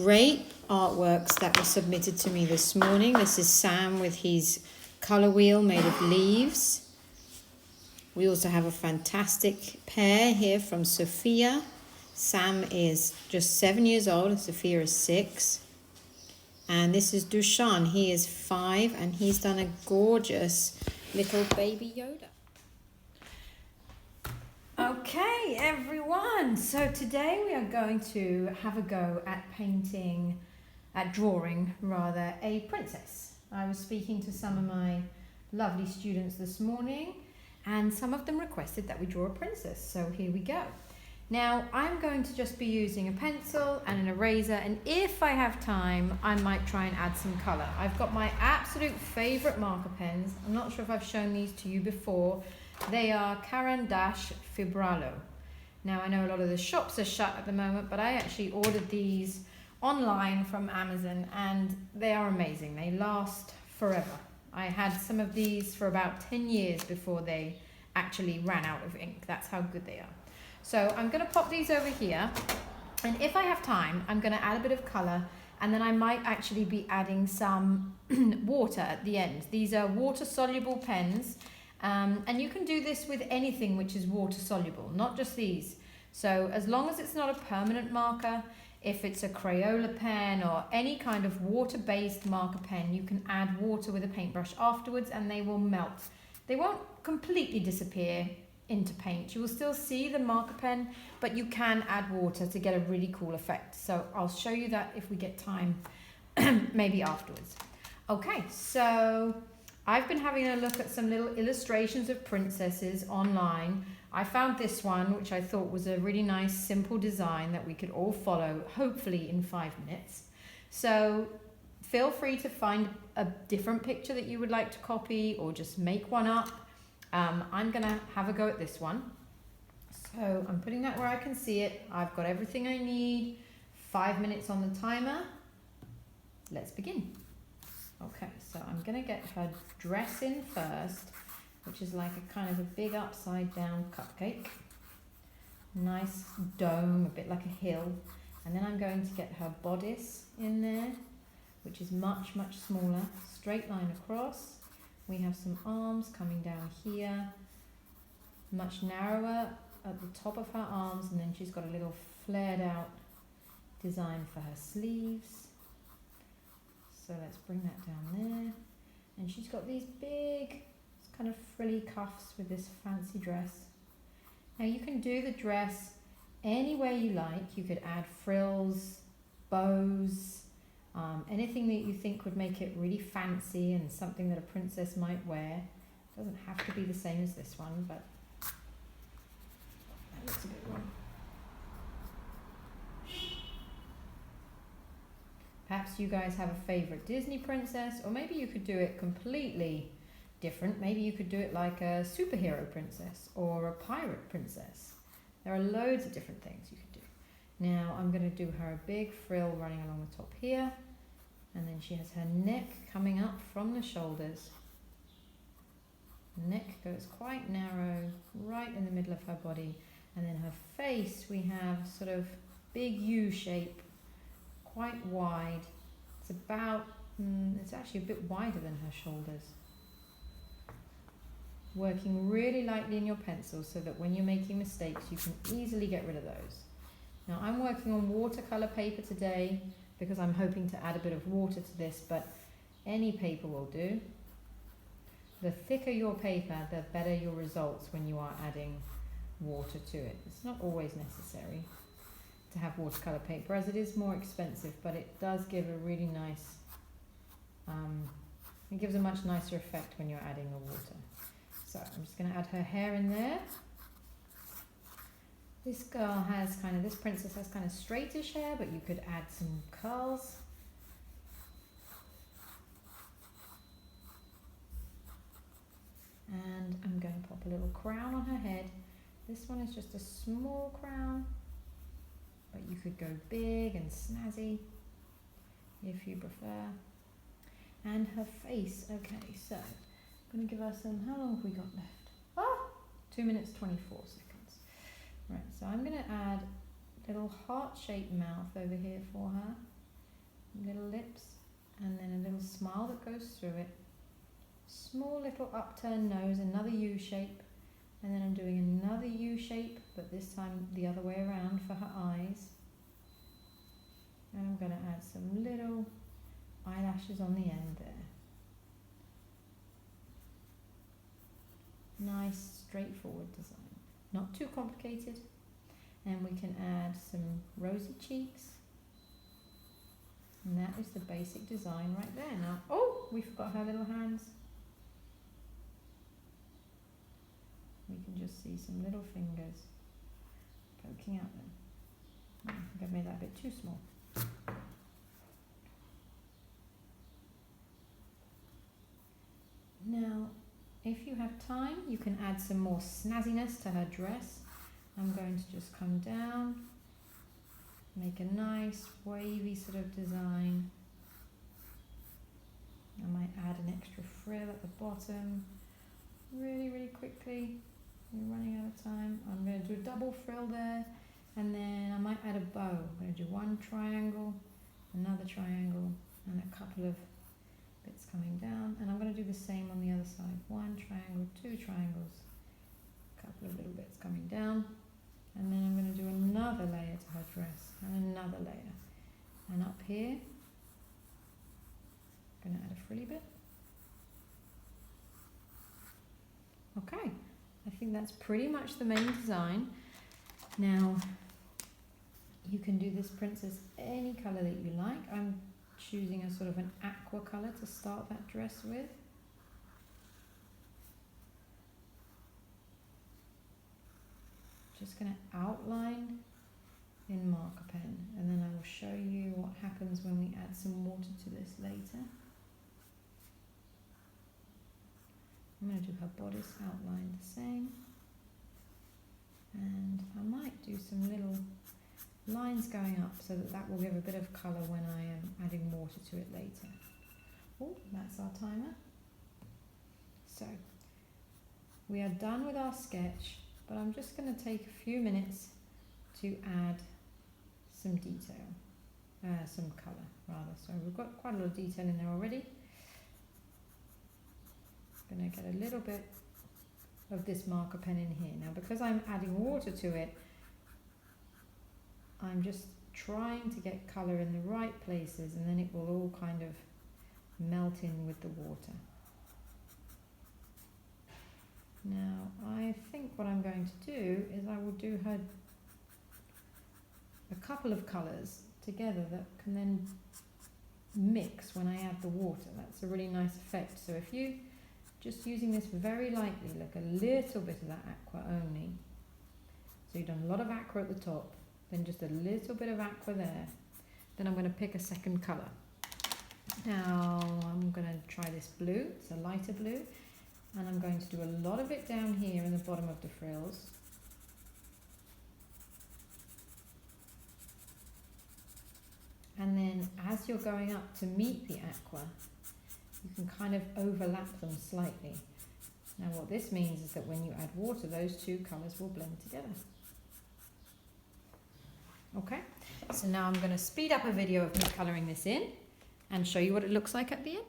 great artworks that were submitted to me this morning. This is Sam with his colour wheel made of leaves. We also have a fantastic pair here from Sophia. Sam is just 7 years old and Sophia is 6. And this is Dushan. He is 5 and he's done a gorgeous little baby Yoda. Okay, everyone. So today we are going to have a go at drawing a princess. I was speaking to some of my lovely students this morning and some of them requested that we draw a princess. So here we go. Now I'm going to just be using a pencil and an eraser, and if I have time I might try and add some colour. I've got my absolute favourite marker pens. I'm not sure if I've shown these to you before. They are Caran d'Ache Fibralo. Now I know a lot of the shops are shut at the moment, but I actually ordered these online from Amazon and they are amazing. They last forever. I had some of these for about 10 years before they actually ran out of ink. That's how good they are. So I'm going to pop these over here, and if I have time I'm going to add a bit of colour, and then I might actually be adding some water at the end. These are water soluble pens. And you can do this with anything which is water soluble, not just these. So as long as it's not a permanent marker, if it's a Crayola pen or any kind of water-based marker pen, you can add water with a paintbrush afterwards and they will melt. They won't completely disappear into paint. You will still see the marker pen, but you can add water to get a really cool effect. So I'll show you that if we get time, maybe afterwards. Okay, so I've been having a look at some little illustrations of princesses online. I found this one, which I thought was a really nice, simple design that we could all follow, hopefully in 5 minutes. So feel free to find a different picture that you would like to copy or just make one up. I'm gonna have a go at this one. So I'm putting that where I can see it. I've got everything I need. 5 minutes on the timer. Let's begin. Okay, so I'm going to get her dress in first, which is like a kind of a big upside down cupcake. Nice dome, a bit like a hill. And then I'm going to get her bodice in there, which is much, much smaller. Straight line across. We have some arms coming down here, much narrower at the top of her arms, and then she's got a little flared out design for her sleeves. So let's bring that down there. And she's got these big kind of frilly cuffs with this fancy dress. Now you can do the dress any way you like. You could add frills, bows, anything that you think would make it really fancy and something that a princess might wear. It doesn't have to be the same as this one, but that looks a good one. Perhaps you guys have a favourite Disney princess, or maybe you could do it completely different. Maybe you could do it like a superhero princess or a pirate princess. There are loads of different things you could do. Now I'm going to do her a big frill running along the top here, and then she has her neck coming up from the shoulders. Neck goes quite narrow, right in the middle of her body, and then her face we have sort of big U shape. Quite wide. It's about, it's actually a bit wider than her shoulders. Working really lightly in your pencil so that when you're making mistakes you can easily get rid of those. Now I'm working on watercolour paper today because I'm hoping to add a bit of water to this, but any paper will do. The thicker your paper, the better your results when you are adding water to it. It's not always necessary to have watercolor paper, as it is more expensive, but it does give a really nice, it gives a much nicer effect when you're adding the water. So I'm just going to add her hair in there. This girl has this princess has kind of straightish hair, but you could add some curls. And I'm going to pop a little crown on her head. This one is just a small crown, but you could go big and snazzy if you prefer. And her face. Okay, so I'm going to give her some, how long have we got left? 2 minutes 24 seconds. Right, so I'm going to add a little heart-shaped mouth over here for her. little lips, and then a little smile that goes through it. Small little upturned nose, another U shape, and then I'm doing another U shape, but this time the other way around for her eyes. And I'm going to add some little eyelashes on the end there. Nice, straightforward design. Not too complicated. And we can add some rosy cheeks. And that is the basic design right there. Now, oh, we forgot her little hands. We can just see some little fingers poking out there. I think I've made that a bit too small. Now, if you have time, you can add some more snazziness to her dress. I'm going to just come down, make a nice wavy sort of design. I might add an extra frill at the bottom, really, really quickly. We're running out of time. I'm going to do a double frill there, and then I might add a bow. I'm going to do one triangle, another triangle, and a couple of bits coming down, and I'm going to do the same on the other side. One triangle, two triangles, a couple of little bits coming down, and then I'm going to do another layer to her dress, and another layer, and up here I'm going to add a frilly bit. Okay, I think that's pretty much the main design. Now you can do this princess any colour that you like. I'm choosing a sort of an aqua colour to start that dress with. Just going to outline in marker pen, and then I will show you what happens when we add some water to this later. I'm going to do her bodice outline the same, and I might do some little lines going up so that that will give a bit of colour when I am adding water to it later. Oh, that's our timer. So we are done with our sketch, but I'm just going to take a few minutes to add some detail, some colour rather. So we've got quite a lot of detail in there already. Going to get a little bit of this marker pen in here. Now because I'm adding water to it, I'm just trying to get colour in the right places, and then it will all kind of melt in with the water. Now I think what I'm going to do is I will do her a couple of colours together that can then mix when I add the water. That's a really nice effect. So if you just using this very lightly, look, a little bit of that aqua only. So you've done a lot of aqua at the top, then just a little bit of aqua there. Then I'm going to pick a second colour. Now I'm going to try this blue, it's a lighter blue, and I'm going to do a lot of it down here in the bottom of the frills. And then as you're going up to meet the aqua, you can kind of overlap them slightly. Now what this means is that when you add water, those two colours will blend together. Okay, so now I'm going to speed up a video of me colouring this in and show you what it looks like at the end.